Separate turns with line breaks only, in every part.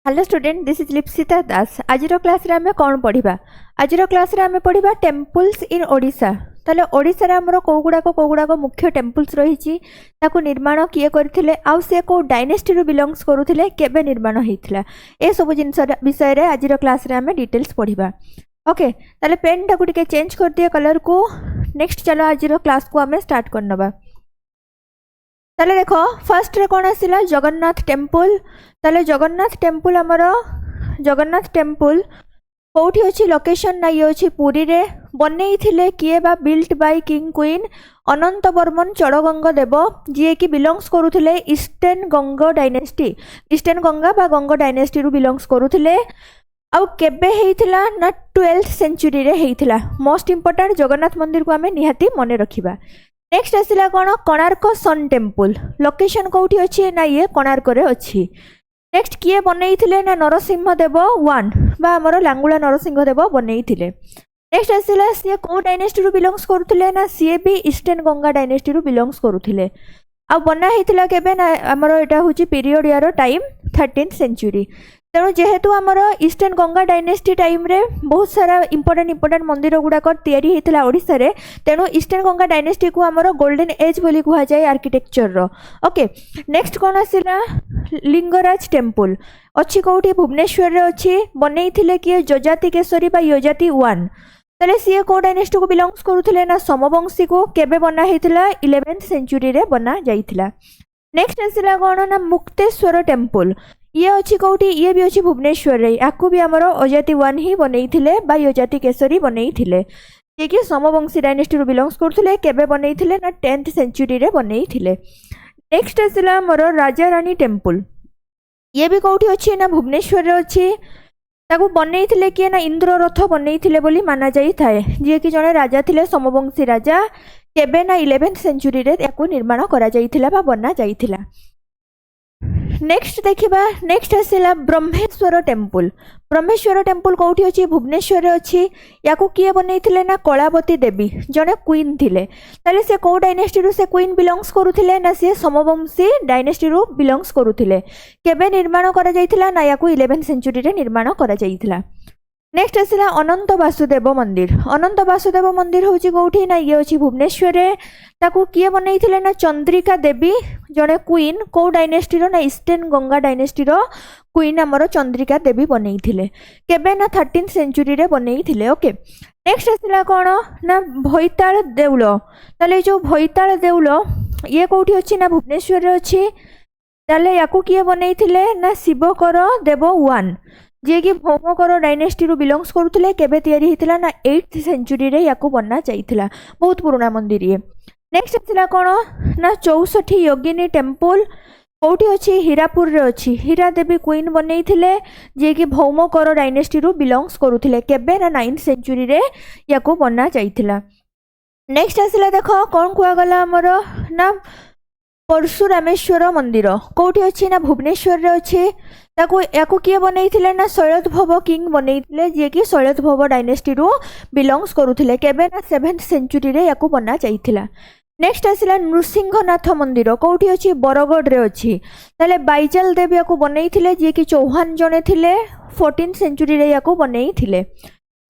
Hello student, this is लिप्सिता दास। आज class रे आमे कौन पढ़िबा? आज क्लास रे आमे पढ़िबा टेम्पल्स इन ओडिशा। ताले ओडिशा रे हमरो कोगुडाक मुख्य टेम्पल्स रहिछि, ताको निर्माण किए करथिले, आउ से को डायनेस्टी रो बिलोंग्स करूथिले, केबे निर्माण हेइथिला, ए सब जिंस विषय रे आज क्लास रे आमे डिटेल्स पढ़िबा। ओके, ताले पेन टाको टिके चेंज कर दिया कलर को। नेक्स्ट चलो आज क्लास को आमे स्टार्ट करनबा। ताले देखो फर्स्ट रे कोन आसिला जगन्नाथ टेम्पल। ताले जगन्नाथ टेम्पल हमर जगन्नाथ टेम्पल कोठी अछि लोकेशन ना ये अछि पुरी रे। बनेई थिले किए बा built by king queen Anant Varman Chodaganga Dev, जी की बिलोंग्स करूथिले eastern Ganga dynasty. Eastern Ganga बा गंगा डायनेस्टी रु बिलोंग्स करूथिले। आउ केबे हेइथिला ना 12th सेंचुरी रे हेइथिला। मोस्ट इंपोर्टेंट जगन्नाथ मंदिर को हमें निहाती मने रखिबा। नेक्स्ट आसिला कोन कोणार्क सन टेम्पल। लोकेशन कोठी अछि ना ये कोणार्क रे अछि। नेक्स्ट किए बनेइथिले ना नरसिंह देव 1 बा हमर लांगुला नरसिंह देव बनेइथिले। नेक्स्ट आसिला से को डायनेस्टी रु बिलोंग्स करूथिले ना सीए भी ईस्टर्न गंगा डायनेस्टी रु बिलोंग्स करूथिले। आ बना हेइथिला केबे ना हमर एटा होची पीरियड यार टाइम 13th सेंचुरी। तेणु जेहेतु आमर ईस्टर्न गंगा डायनेस्टी टाइम रे बहुत सारा इंपोर्टेंट मंदिर गुड़ाक तैयारी होता ओडिशा रे। तेणु ईस्टर्न गंगा डायनेस्टी को आमर गोल्डन एज बोली कह जाए आर्किटेक्चर रो। ओके, नेक्स्ट कौन आसिला लिंगराज टेम्पल अच्छी कौटी भुवनेश्वर रे अच्छी। बनेई थिले किए जजाति केसरी बा यजाति 1। तले सीए को डायनेस्टी को बिलोंग्स करूथिले ना समवंशी को। केबे बना हेतिला 11th सेंचुरी रे बना जाइथिला। नेक्स्ट आसिला कोन ना मुक्तेश्वर टेम्पल। ये अच्छी कौटी ये भी अच्छी भुवनेश्वर रे। याकू भी आमर अजाति 1 ही बनेई थिले बा यजाति केसरी बनेई थिले, ये कि समवंशी डायनेस्टी रु बिलोंग्स करथिले। केबे बनेई थिले ना 10th सेंचुरी रे बनेई थिले। नेक्स्ट आसिला आमर राजा रानी टेम्पल। ये भी कौटी अच्छी ना भुवनेश्वर रे अच्छी। ताकू बनेई थिले किए ना इंद्ररथ बनेई थिले बोली माना जाई थाए, जे कि जने राजा थिले समवंशी राजा। केबे ना 11th सेंचुरी रे याकू निर्माण करा जाइथिला बा बना जाइथिला। नेक्स्ट देखिबा। नेक्स्ट आसिला ब्रह्मेश्वर टेम्पल। ब्रह्मेश्वर टेम्पल कौटी अछि भुवनेश्वर रे अछि। याकू किए बनेइथिले ना कलावती देवी जने क्वीन थिले। ताले से को डायनेस्टी रु से क्वीन बिलोंग्स करूथिले ना से समवंशी डायनेस्टी रु बिलोंग्स करूथिले। केबे निर्माण करा जाइथिला ना याकू 11th सेंचुरी रे निर्माण करा जाइथिला। नेक्स्ट आसिला अनंत वासुदेव मंदिर। अनंत वासुदेव मंदिर होची कौटी ना ये अछि भुवनेश्वर रे। ताकू किए बनेइथिले ना चंद्रिका देवी जने क्वीन। को डायनेस्टी रो ना ईस्टर्न गंगा डायनेस्टी रो क्वीन हमर चंद्रिका देवी बनेइथिले। केबे ना 13th सेंचुरी रे बनेइथिले। ओके, नेक्स्ट आसिला कोन ना भैताल देउल। ताले जो भैताल देउल ये कौटी अछि ना भुवनेश्वर रे अछि। ताले याकू किए बनेइथिले ना शिवकर देव 1, जे कि भौमकर डायनेस्टी रु बिलोंग्स करूथिले। केबे तैयारी हितिला ना 8th सेंचुरी रे याकू बना जाइथिला। बहुत पुराना मंदिर ये। नेक्स्ट आसिला कोन ना 64 योगिनी टेम्पल। कौटी अछि हीरापुर रे अछि। हीरा देवी क्वीन बनेई थिले, जे कि भौमकर डायनेस्टी रु बिलोंग्स करूथिले। केबे ना 9th सेंचुरी रे याकू बना जाइथिला। नेक्स्ट आसिला देखो कोन कुआ गला हमर ना परशुरामेश्वर मंदिर। कौटी अछि ना भुवनेश्वर रे अछि। ताकू याकू किए बनेइथिले ना शैलतभव किंग बनेइथिले, जे कि शैलतभव डायनेस्टी रु बिलोंग्स करूथिले। केबे ना 7th सेंचुरी रे याकू बना जाइथिला। नेक्स्ट आसिला नृसिंहनाथ मंदिर। कौटी अछि बरगढ़ रे अछि। ताले बाईजाल देव याकू बनेइथिले, जे कि चौहान जने थिले। 14th सेंचुरी रे याकू बनेइथिले।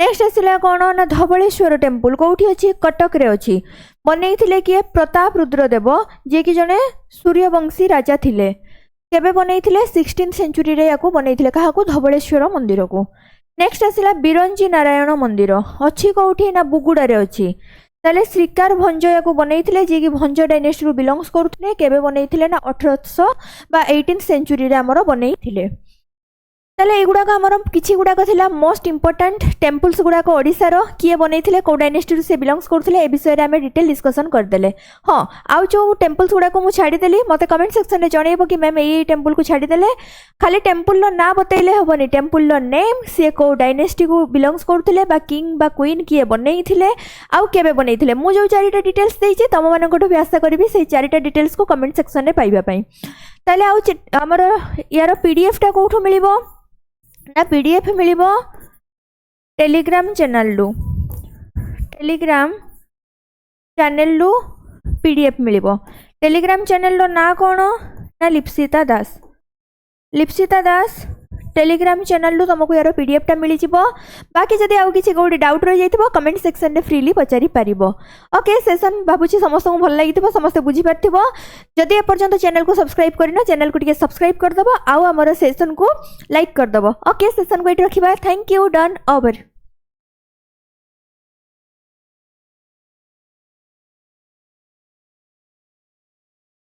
नेक्स्ट आसिला कोन ना धवळेश्वर टेम्पल। कौटी अछि कटक रे अछि। बनेइथिले किए प्रताप रुद्र देव, जे कि जने सूर्यवंशी राजा थिले। केबे बनेइथिले 16th सेंचुरी रे याकू बनेइथिले। काहाकू धवळेश्वर मंदिर को। नेक्स्ट आसिला बिरंजी नारायण मंदिर। अछि कौठी ना बुगुडा रे अछि। ताले श्रीकार भंज याकू बनेइथिले, जे कि भंज डायनेस्टी रु बिलोंग्स करूथिले। केबे बनेइथिले ना 1800 बा 18th सेंचुरी रे हमर बनेइथिले। ताले एगुडा का हमर किछि गुडा का थिला मोस्ट इंपोर्टेंट टेम्पल्स गुडा को ओडिसा रो। किए बनेइथिले को डायनेस्टी रु से बिलोंग्स करूथिले, ए विषय रे हमें डिटेल डिस्कशन कर देले। हां, आउ जो टेम्पल्स गुडा को मु छाडी देली, मते कमेंट सेक्शन रे जणेबो कि मैम एई टेम्पल को छाडी देले। खाली टेम्पल रो ना बतेइले होबनी। टेम्पल रो नेम, से को डायनेस्टी को बिलोंग्स करूथिले बा किंग बा क्वीन किए बनेइथिले, आउ केबे बनेइथिले। मु जो चारिटा डिटेल्स देइछि तम मानन कोठो भी आशा करबी से चारिटा डिटेल्स को कमेंट सेक्शन रे पाइबा पई। ताले आउ हमर यार पीडीएफ टा कोठो मिलिबो ना पीडीएफ मिलिबो टेलीग्राम चैनल लु। टेलीग्राम चैनल लु पीडीएफ मिलिबो। टेलीग्राम चैनल रो ना कोन ना लिप्सिता दास। लिप्सिता दास टेलीग्राम चैनल रु तुमको यार पीडीएफ टा मिली जिवो बाकी जदी आउ किछि कोडी डाउट रहि जाइतबो कमेंट सेक्शन रे फ्रीली पचारि पारिबो ओके सेशन भाबुछि समस्त को भल लागितबो समस्त बुझी पारथिबो जदी ए पर्यंत चैनल को सब्सक्राइब करिना चैनल को टिके सब्सक्राइब कर दबो आउ हमर सेशन को लाइक कर दबो ओके सेशन को इट रखिबा थैंक यू डन ओवर।